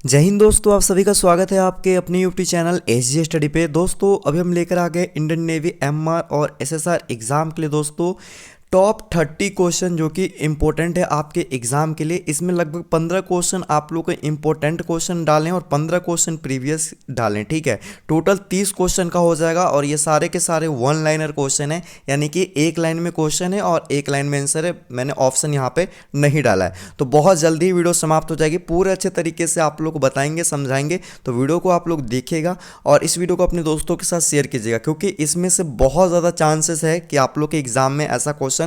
जय हिंद दोस्तों, आप सभी का स्वागत है आपके अपने यूट्यूब चैनल एसजी स्टडी पे। दोस्तों अभी हम लेकर आ गए इंडियन नेवी एमआर और एसएसआर एग्ज़ाम के लिए दोस्तों टॉप 30 क्वेश्चन जो कि इम्पोर्टेंट है आपके एग्ज़ाम के लिए। इसमें लगभग 15 क्वेश्चन आप लोग को इम्पोर्टेंट क्वेश्चन डालें और 15 क्वेश्चन प्रीवियस डालें, ठीक है। टोटल 30 क्वेश्चन का हो जाएगा और ये सारे के सारे वन लाइनर क्वेश्चन है, यानी कि एक लाइन में क्वेश्चन है और एक लाइन में आंसर है। मैंने ऑप्शन यहाँ पे नहीं डाला है, तो बहुत जल्दी ही वीडियो समाप्त हो जाएगी। पूरे अच्छे तरीके से आप लोग को बताएंगे, समझाएंगे, तो वीडियो को आप लोग देखिएगा और इस वीडियो को अपने दोस्तों के साथ शेयर कीजिएगा, क्योंकि इसमें से बहुत ज़्यादा चांसेस है कि आप लोग के एग्जाम में ऐसा क्वेश्चन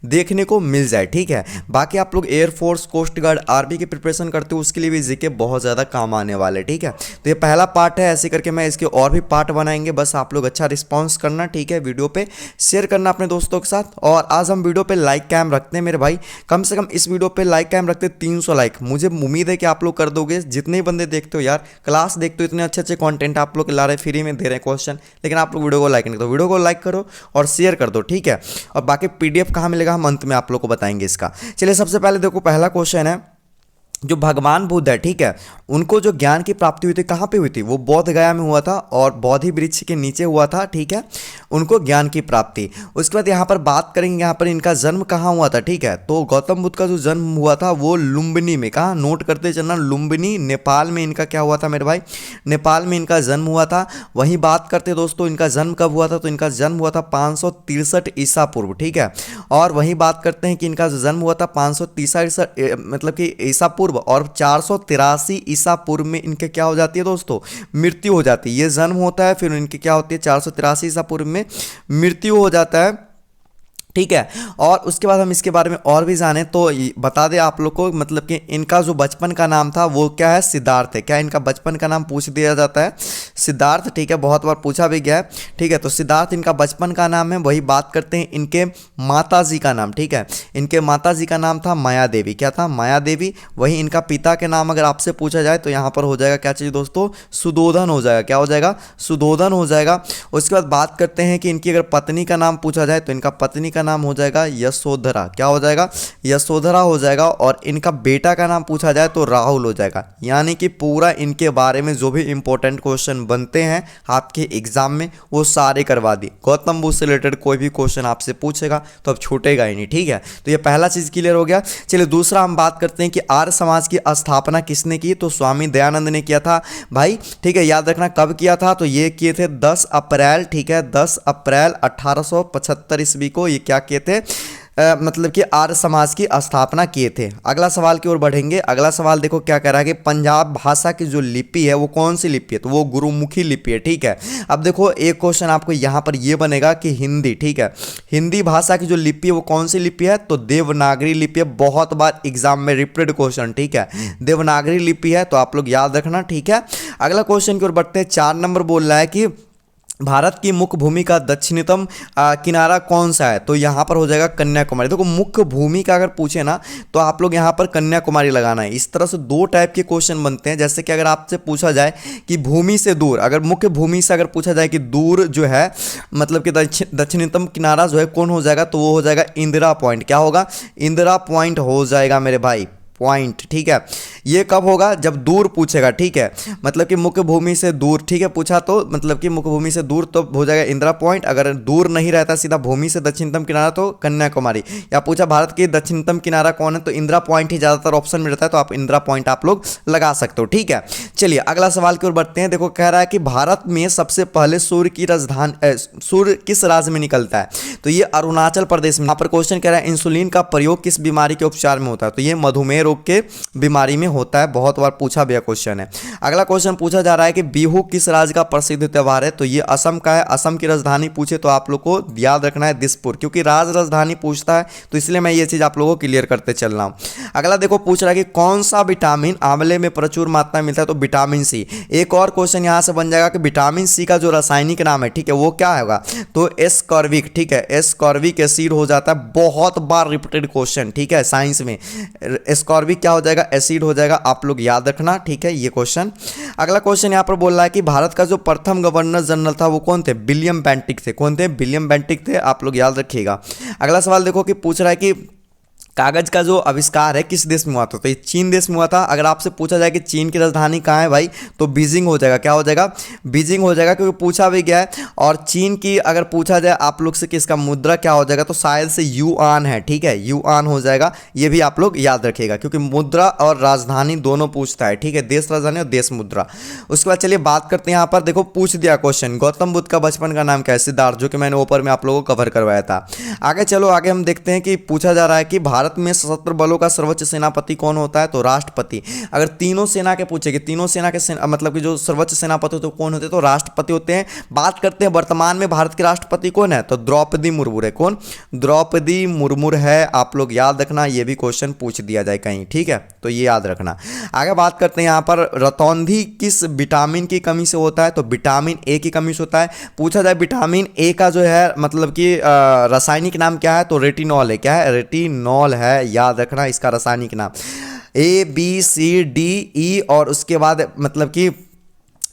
देखने को मिल जाए, ठीक है। बाकी आप लोग एयरफोर्स, कोस्ट गार्ड, आर्मी की प्रिपरेशन करते हो, उसके लिए भी जीके बहुत ज़्यादा काम आने वाले, ठीक है। तो ये पहला पार्ट है, ऐसे करके मैं इसके और भी पार्ट बनाएंगे। बस आप लोग अच्छा रिस्पॉन्स करना, ठीक है, वीडियो पे शेयर करना अपने दोस्तों के साथ। और आज हम वीडियो पे लाइक कैम रखते हैं मेरे भाई, कम से कम इस वीडियो पे लाइक कैम रखते 300 लाइक। मुझे उम्मीद है कि आप लोग कर दोगे। जितने बंदे देखते हो यार, क्लास देखते हो, इतने अच्छे अच्छे कंटेंट आप लोग ला रहे, फ्री में दे रहे हैं क्वेश्चन, लेकिन आप लोग वीडियो को लाइक नहीं करते। वीडियो को लाइक करो और शेयर कर दो, ठीक है। और बाकी पीडीएफ कहाँ मिलेगा हम अंत में आप लोग को बताएंगे इसका। चलिए सबसे पहले देखो, पहला क्वेश्चन है, जो भगवान बुद्ध है, ठीक है, उनको जो ज्ञान की प्राप्ति हुई थी कहाँ पे हुई थी? वो बोध गया में हुआ था और बोधि वृक्ष के नीचे हुआ था, ठीक है, उनको ज्ञान की प्राप्ति। उसके बाद यहाँ पर बात करेंगे, यहाँ पर इनका जन्म कहाँ हुआ था, ठीक है। तो गौतम बुद्ध का जो जन्म हुआ था वो लुम्बिनी में, कहाँ नोट करते चलना, लुम्बिनी नेपाल में इनका क्या हुआ था मेरे भाई, नेपाल में इनका जन्म हुआ था। वहीं बात करते दोस्तों इनका जन्म कब हुआ था, तो इनका जन्म हुआ था 563 ईसा पूर्व, ठीक है। और वहीं बात करते हैं कि इनका जो जन्म हुआ था 530 मतलब कि ईसा पूर्व, और 483 ईसा पूर्व में इनके क्या हो जाती है दोस्तों, मृत्यु हो जाती है। ये जन्म होता है, फिर इनकी क्या होती है, 483 ईसा पूर्व में मृत्यु हो जाता है, ठीक है। और उसके बाद हम इसके बारे में और भी जाने तो बता दें आप लोग को, मतलब कि इनका जो बचपन का नाम था वो क्या है, सिद्धार्थ है। क्या इनका बचपन का नाम पूछ दिया जाता है, सिद्धार्थ, ठीक है, बहुत बार पूछा भी गया है, ठीक है। तो सिद्धार्थ इनका बचपन का नाम है। वही बात करते हैं इनके माता जी का नाम, ठीक है। इनके माता जी का नाम था माया देवी। क्या था? माया देवी। वही इनका पिता के नाम अगर आपसे पूछा जाए तो यहाँ पर हो जाएगा क्या चीज़ दोस्तों, सुधोधन हो जाएगा। क्या हो जाएगा? सुधोधन हो जाएगा। उसके बाद बात करते हैं कि इनकी अगर पत्नी का नाम पूछा जाए तो इनका पत्नी का नाम हो जाएगा यशोधरा। क्या हो जाएगा? यशोधरा हो जाएगा। और इनका बेटा का नाम पूछा जाए तो राहुल हो जाएगा। यानी कि पूरा इनके बारे में जो भी इंपॉर्टेंट क्वेश्चन बनते हैं आपके एग्जाम में वो सारे करवा दी। गौतम बुद्ध से रिलेटेड कोई भी क्वेश्चन आपसे पूछेगा तो अब छूटेगा ही नहीं, ठीक है। तो ये पहला चीज क्लियर हो गया। चलिए दूसरा हम बात करते हैं कि आर्य समाज की स्थापना किसने की, तो स्वामी दयानंद ने किया था भाई, ठीक है। याद रखना कब किया था, तो ये किए थे 10 अप्रैल, ठीक है, 10 अप्रैल 1875 ईस्वी को ये क्या किए थे, मतलब कि आर्य समाज की स्थापना किए थे। अगला सवाल की ओर बढ़ेंगे। अगला सवाल देखो क्या कह रहा है कि पंजाब भाषा की जो लिपि है वो कौन सी लिपि है, तो वो गुरुमुखी लिपि है, ठीक है। अब देखो एक क्वेश्चन आपको यहाँ पर ये बनेगा कि हिंदी, ठीक है, हिंदी भाषा की जो लिपि है वो कौन सी लिपि है, तो देवनागरी लिपि है। बहुत बार एग्जाम में रिपीटेड क्वेश्चन, ठीक है, देवनागरी लिपि है, तो आप लोग याद रखना, ठीक है। अगला क्वेश्चन की ओर बढ़ते हैं। 4 नंबर बोल रहा है कि भारत की मुख्य भूमि का दक्षिणतम किनारा कौन सा है, तो यहाँ पर हो जाएगा कन्याकुमारी। देखो मुख्य भूमि का अगर पूछे ना तो आप लोग यहाँ पर कन्याकुमारी लगाना है। इस तरह से 2 टाइप के क्वेश्चन बनते हैं। जैसे कि अगर आपसे पूछा जाए कि भूमि से दूर, अगर मुख्य भूमि से अगर पूछा जाए कि दूर जो है मतलब कि दक्षिणतम किनारा जो है कौन हो जाएगा, तो वो हो जाएगा इंदिरा पॉइंट। क्या होगा? इंदिरा पॉइंट हो जाएगा मेरे भाई, पॉइंट, ठीक है। ये कब होगा? जब दूर पूछेगा, ठीक है, मतलब कि मुख्य भूमि से दूर, ठीक है, पूछा तो मतलब कि मुख्य भूमि से दूर तो हो जाएगा इंदिरा पॉइंट। अगर दूर नहीं रहता सीधा भूमि से दक्षिणतम किनारा तो कन्याकुमारी। या पूछा भारत की दक्षिणतम किनारा कौन है, तो इंदिरा पॉइंट ही ज़्यादातर ऑप्शन में रहता है, तो आप इंदिरा पॉइंट आप लोग लगा सकते हो, ठीक है। चलिए अगला सवाल की ओर बढ़ते हैं। देखो कह रहा है कि भारत में सबसे पहले सूर्य की राजधानी, सूर्य किस राज्य में निकलता है, तो ये अरुणाचल प्रदेश में। यहाँ पर क्वेश्चन कह रहा है इंसुलिन का प्रयोग किस बीमारी के उपचार में होता है, तो ये मधुमेह रोग के बीमारी में होता है। बहुत बार पूछा गया क्वेश्चन है। अगला क्वेश्चन पूछा जा रहा है कि बिहू किस राज्य का प्रसिद्ध त्योहार है, तो ये असम का है। असम की राजधानी पूछे तो आप लोग को याद रखना है दिसपुर, क्योंकि राजधानी पूछता है तो इसलिए मैं ये चीज आप लोगों को क्लियर करते चल रहा हूं। अगला देखो पूछ रहा है कि कौन सा विटामिन आंवले में प्रचुर मात्रा में मिलता है, तो विटामिन सी। एक और क्वेश्चन यहां से बन जाएगा कि विटामिन सी का जो रासायनिक नाम है, ठीक है, वो क्या होगा, तो एस्कॉर्बिक, ठीक है, एस्कॉर्बिक एसिड हो जाता है। बहुत बार रिपीटेड क्वेश्चन, ठीक है, साइंस में एस्कॉर्बिक क्या हो जाएगा, एसिड हो जाएगा। आप लोग याद रखना, ठीक है, ये क्वेश्चन। अगला क्वेश्चन यहां पर बोल रहा है कि भारत का जो प्रथम गवर्नर जनरल था वो कौन थे, विलियम बेंटिक थे। कौन थे? विलियम बेंटिक थे, आप लोग याद रखिएगा। अगला सवाल देखो कि पूछ रहा है कि कागज का जो आविष्कार है किस देश में हुआ था, तो ये चीन देश में हुआ था। अगर आपसे पूछा जाए कि चीन की राजधानी कहाँ है भाई, तो बीजिंग हो जाएगा। क्या हो जाएगा, बीजिंग हो जाएगा, क्योंकि पूछा भी गया है। और चीन की अगर पूछा जाए आप लोग से कि इसका मुद्रा क्या हो जाएगा, तो शायद से युआन है, ठीक है, युआन हो जाएगा। ये भी आप लोग याद रखिएगा, क्योंकि मुद्रा और राजधानी दोनों पूछता है, ठीक है, देश राजधानी और देश मुद्रा। उसके बाद चलिए बात करते हैं, यहाँ पर देखो पूछ दिया क्वेश्चन, गौतम बुद्ध का बचपन का नाम क्या है, सिद्धार्थ, जो कि मैंने ऊपर में आप लोगों को कवर करवाया था। आगे चलो, आगे हम देखते हैं कि पूछा जा रहा है कि भारत में सशस्त्र बलों का सर्वोच्च सेनापति कौन होता है, तो राष्ट्रपति। अगर तीनों सेना के पूछे कि तीनों सेना के मतलब कि जो सर्वोच्च सेनापति होते हैं कौन होते हैं, तो राष्ट्रपति होते हैं। बात करते हैं वर्तमान में भारत के राष्ट्रपति कौन है, तो द्रौपदी मुर्मू है। कौन, द्रौपदी मुर्मू है। आप लोग याद रखना, ये भी क्वेश्चन पूछ दिया जाए कहीं, ठीक है, तो ये याद रखना। आगे बात करते हैं यहाँ पर, रतौंधी किस विटामिन की कमी से होता है, तो विटामिन ए की कमी से होता है। पूछा जाए विटामिन ए का जो है मतलब कि रासायनिक नाम क्या है, तो रेटिनॉल है। क्या है, रेटिनॉल है, याद रखना इसका रासायनिक नाम। ABCDE और उसके बाद मतलब कि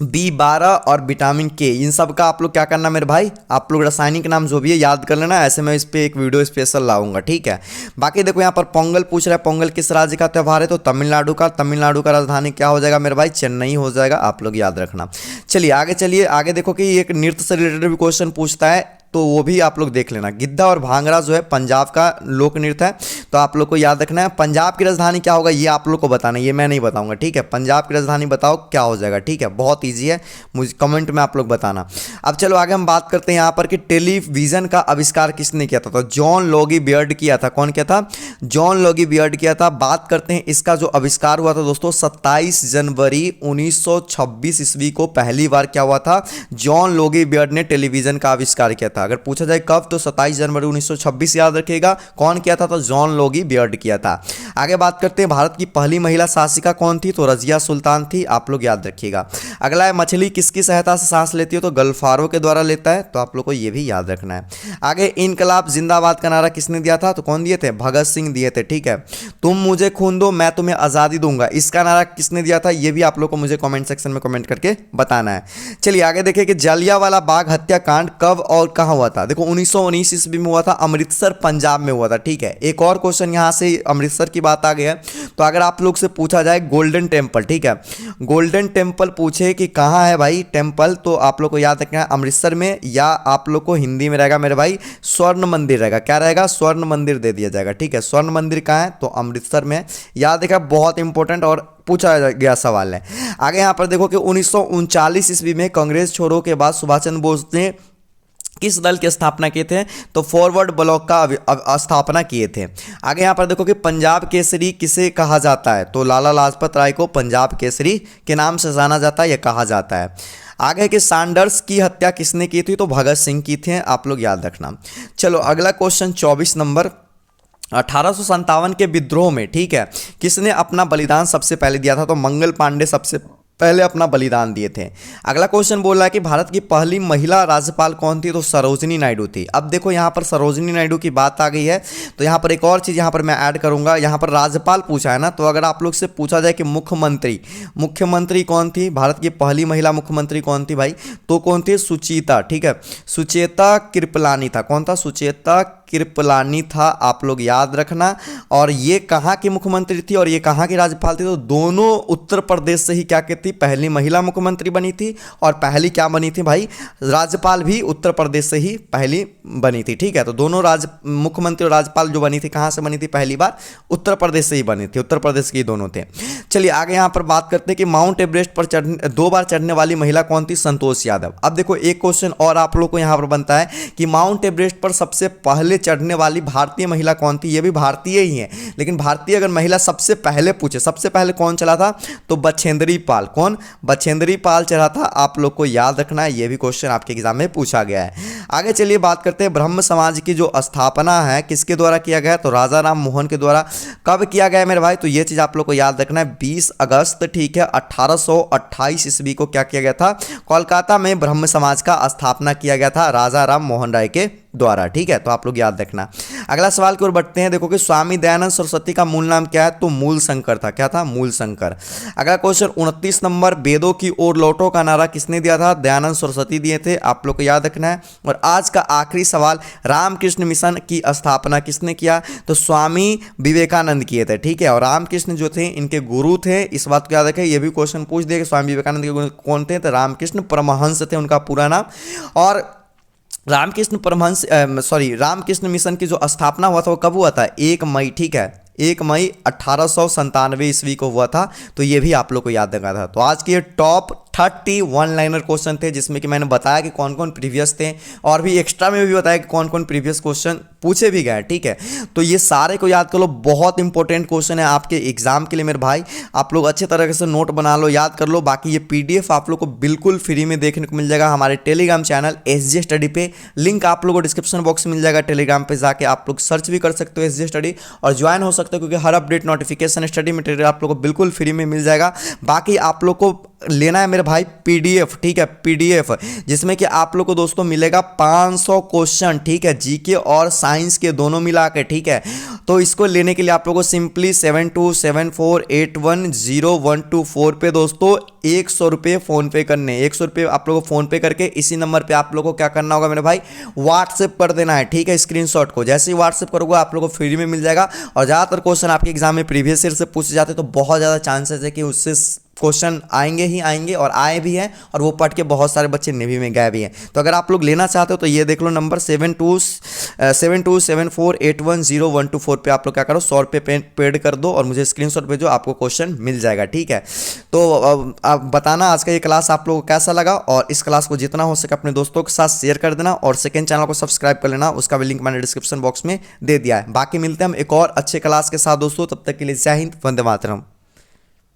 B12 और विटामिन के, इन सब का आप लोग क्या करना मेरे भाई, आप लोग रासायनिक नाम जो भी है याद कर लेना। ऐसे मैं इस पे एक वीडियो स्पेशल लाऊंगा, ठीक है। बाकी देखो यहाँ पर पोंगल पूछ रहा है, पोंगल किस राज्य का त्यौहार है, तो तमिलनाडु का। तमिलनाडु का राजधानी क्या हो जाएगा मेरे भाई, चेन्नई हो जाएगा, आप लोग याद रखना। चलिए आगे देखो कि एक नृत्य से रिलेटेड भी क्वेश्चन पूछता है, तो वो भी आप लोग देख लेना। गिद्धा और भांगड़ा जो है पंजाब का लोक नृत्य है, तो आप लोग को याद रखना है। पंजाब की राजधानी क्या होगा ये आप लोग को बताना है, ये मैं नहीं बताऊंगा, ठीक है। पंजाब की राजधानी बताओ क्या हो जाएगा, ठीक है, बहुत ईजी है, मुझे कमेंट में आप लोग बताना। अब चलो आगे हम बात करते हैं यहाँ पर कि टेलीविजन का आविष्कार किसने किया था, तो जॉन लोगी बियर्ड किया था। कौन किया था, जॉन लोगी बियर्ड किया था। बात करते हैं इसका जो आविष्कार हुआ था दोस्तों, 27 जनवरी 1926 ईस्वी को पहली बार क्या हुआ था, जॉन लोगी बियर्ड ने टेलीविजन का आविष्कार किया था। अगर पूछा जाए कब, तो 27 जनवरी 1926 याद रखिएगा। कौन किया था, तो जॉन लोगी बियर्ड किया था। आगे बात करते हैं भारत की पहली महिला शासिका कौन थी, तो रजिया सुल्तान थी, आप लोग याद रखिएगा। अगला है मछली किसकी सहायता से सांस लेती है, तो गल्फारो के द्वारा लेता है, तो आप लोग को यह भी याद रखना है। आगे इनकलाब जिंदाबाद का नारा किसने दिया था, तो कौन दिए थे, भगत सिंह दिए थे, ठीक है। तुम मुझे खून दो मैं तुम्हें आजादी दूंगा, इसका नारा किसने दिया था, यह भी आप लोग को मुझे कमेंट सेक्शन में कमेंट करके बताना है। चलिए आगे देखिए कि जलियांवाला बाग हत्याकांड कब और कहां हुआ था, देखो 1919 ईस्वी में हुआ था, अमृतसर पंजाब में हुआ था, ठीक है। एक और क्वेश्चन यहां से अमृतसर की बात आ गई है, तो अगर आप लोग से पूछा जाए गोल्डन टेम्पल, ठीक है, गोल्डन टेम्पल पूछे कि कहां है भाई टेम्पल, तो आप लोग को याद रखना है अमृतसर में, या आप लोग को हिंदी में रहेगा मेरे भाई स्वर्ण मंदिर रहेगा। क्या रहेगा, स्वर्ण मंदिर दे दिया जाएगा, ठीक है। स्वर्ण मंदिर कहाँ है, तो अमृतसर में, याद रखा, बहुत इंपॉर्टेंट और पूछा गया सवाल है। आगे यहाँ पर देखो कि 1939 ईस्वी में कांग्रेस छोड़ो के बाद सुभाष चंद्र बोस ने किस दल की स्थापना किए थे, तो फॉरवर्ड ब्लॉक का स्थापना किए थे। आगे यहाँ पर देखो कि पंजाब केसरी किसे कहा जाता है, तो लाला लाजपत राय को पंजाब केसरी के नाम से जाना जाता है या कहा जाता है। आगे कि सैंडर्स की हत्या किसने की थी, तो भगत सिंह की थी, आप लोग याद रखना। चलो अगला क्वेश्चन 24 नंबर, 1857 के विद्रोह में, ठीक है, किसने अपना बलिदान सबसे पहले दिया था, तो मंगल पांडे सबसे पहले अपना बलिदान दिए थे। अगला क्वेश्चन बोल रहा है कि भारत की पहली महिला राज्यपाल कौन थी, तो सरोजिनी नायडू थी। अब देखो यहाँ पर सरोजिनी नायडू की बात आ गई है, तो यहाँ पर एक और चीज़ यहाँ पर मैं ऐड करूँगा। यहाँ पर राज्यपाल पूछा है ना, तो अगर आप लोग से पूछा जाए कि मुख्यमंत्री कौन थी, भारत की पहली महिला मुख्यमंत्री कौन थी भाई, तो कौन थी, सुचेता, ठीक है, सुचेता कृपलानी था। कौन था, सुचेता कृपलानी था, आप लोग याद रखना। और ये कहाँ की मुख्यमंत्री थी और ये कहाँ की राज्यपाल थी, तो दोनों उत्तर प्रदेश से ही क्या कहती, पहली महिला मुख्यमंत्री बनी थी और पहली क्या बनी थी भाई, राज्यपाल भी उत्तर प्रदेश से ही पहली बनी थी, ठीक है। तो दोनों मुख्यमंत्री और राज्यपाल जो बनी थी कहाँ से बनी थी, पहली बार उत्तर प्रदेश से ही बनी थी, उत्तर प्रदेश के दोनों थे। चलिए आगे यहाँ पर बात करते हैं कि माउंट एवरेस्ट पर 2 बार चढ़ने वाली महिला कौन थी, संतोष यादव। अब देखो एक क्वेश्चन और आप लोग को यहाँ पर बनता है कि माउंट एवरेस्ट पर सबसे पहले चढ़ने वाली भारतीय महिला कौन थी, ये भी भारतीय ही है, लेकिन भारतीय अगर महिला सबसे पहले पूछे, सबसे पहले कौन चला था, तो बछेंद्री पाल। कौन, बछेंद्री पाल चढ़ा था, आप लोग को याद रखना है, ये भी क्वेश्चन आपके एग्जाम में पूछा गया है। आगे चलिए बात करते हैं ब्रह्म समाज की जो स्थापना है किसके द्वारा किया गया, तो राजा राम मोहन के द्वारा। कब किया गया मेरे भाई, तो ये चीज आप लोग को याद रखना है, 20 अगस्त, ठीक है, 1828 ईस्वी को क्या किया गया था, कोलकाता में ब्रह्म समाज का स्थापना किया गया था राजा राम मोहन राय के द्वारा। ठीक है, तो आप लोग याद रखना। अगला सवाल की ओर बढ़ते हैं। देखो कि स्वामी दयानंद सरस्वती का मूल नाम क्या है, तो मूल शंकर था। क्या था, मूल शंकर। अगला क्वेश्चन 29 नंबर, वेदों की ओर लौटो का नारा किसने दिया था, दयानंद सरस्वती दिए थे, आप लोग को याद रखना है। और आज का आखिरी सवाल, रामकृष्ण मिशन की स्थापना किसने किया, तो स्वामी विवेकानंद किए थे। ठीक है, और रामकृष्ण जो थे इनके गुरु थे, इस बात को याद रखें। ये भी क्वेश्चन पूछ दिया कि स्वामी विवेकानंद के गुरु कौन थे, तो रामकृष्ण परमहंस थे उनका पूरा नाम। और रामकृष्ण परमहंस रामकृष्ण मिशन की जो स्थापना हुआ था वो कब हुआ था, 1 मई। ठीक है, 1 मई 1897 ईस्वी को हुआ था। तो ये भी आप लोग को याद रखना था। तो आज के ये टॉप 30 वन लाइनर क्वेश्चन थे, जिसमें कि मैंने बताया कि कौन कौन प्रीवियस थे, और भी एक्स्ट्रा में भी बताया कि कौन कौन प्रीवियस क्वेश्चन पूछे भी गए। ठीक है, तो ये सारे को याद कर लो, बहुत इंपॉर्टेंट क्वेश्चन है आपके एग्जाम के लिए मेरे भाई। आप लोग अच्छे तरीके से नोट बना लो, याद कर लो। बाकी ये PDF आप लोग को बिल्कुल फ्री में देखने को मिल जाएगा हमारे टेलीग्राम चैनल SJ स्टडी पे। लिंक आप लोगों को डिस्क्रिप्शन बॉक्स में मिल जाएगा। टेलीग्राम पे जाके आप लोग सर्च भी कर सकते हो SJ स्टडी और ज्वाइन हो सकते हो, क्योंकि हर अपडेट नोटिफिकेशन स्टडी मटेरियल आप लोग को बिल्कुल फ्री में मिल जाएगा। बाकी आप लोग को लेना है मेरे भाई PDF। ठीक है, PDF जिसमें कि आप लोग को दोस्तों मिलेगा 500 क्वेश्चन। ठीक है, GK और साइंस के दोनों मिला के। ठीक है, तो इसको लेने के लिए आप लोग को सिंपली 7274810124 पे दोस्तों 100 रुपये फ़ोन पे करने। 100 रुपये आप लोग को फ़ोन पे करके इसी नंबर पे आप लोग को क्या करना होगा मेरे भाई, व्हाट्सएप कर देना है। ठीक है, स्क्रीनशॉट को जैसे ही व्हाट्सएप करोगे आप लोग को फ्री में मिल जाएगा। और ज़्यादातर क्वेश्चन आपके एग्जाम में प्रीवियस ईयर से पूछे जाते हैं, तो बहुत ज़्यादा चांसेस है कि उससे क्वेश्चन आएंगे ही आएंगे, और आए भी हैं, और वो पढ़ के बहुत सारे बच्चे नेवी में गए भी हैं। तो अगर आप लोग लेना चाहते हो तो ये देख लो नंबर 7274810124 पे आप लोग क्या करो, 100 रुपये पेड कर दो और मुझे स्क्रीनशॉट भेजो, आपको क्वेश्चन मिल जाएगा। ठीक है, तो आप बताना आज का ये क्लास आप लोगों को कैसा लगा, और इस क्लास को जितना हो सके अपने दोस्तों के साथ शेयर कर देना, और सेकंड चैनल को सब्सक्राइब कर लेना, उसका भी लिंक मैंने डिस्क्रिप्शन बॉक्स में दे दिया है। बाकी मिलते हैं हम एक और अच्छे क्लास के साथ दोस्तों, तब तक के लिए जय हिंद, वंदे मातरम।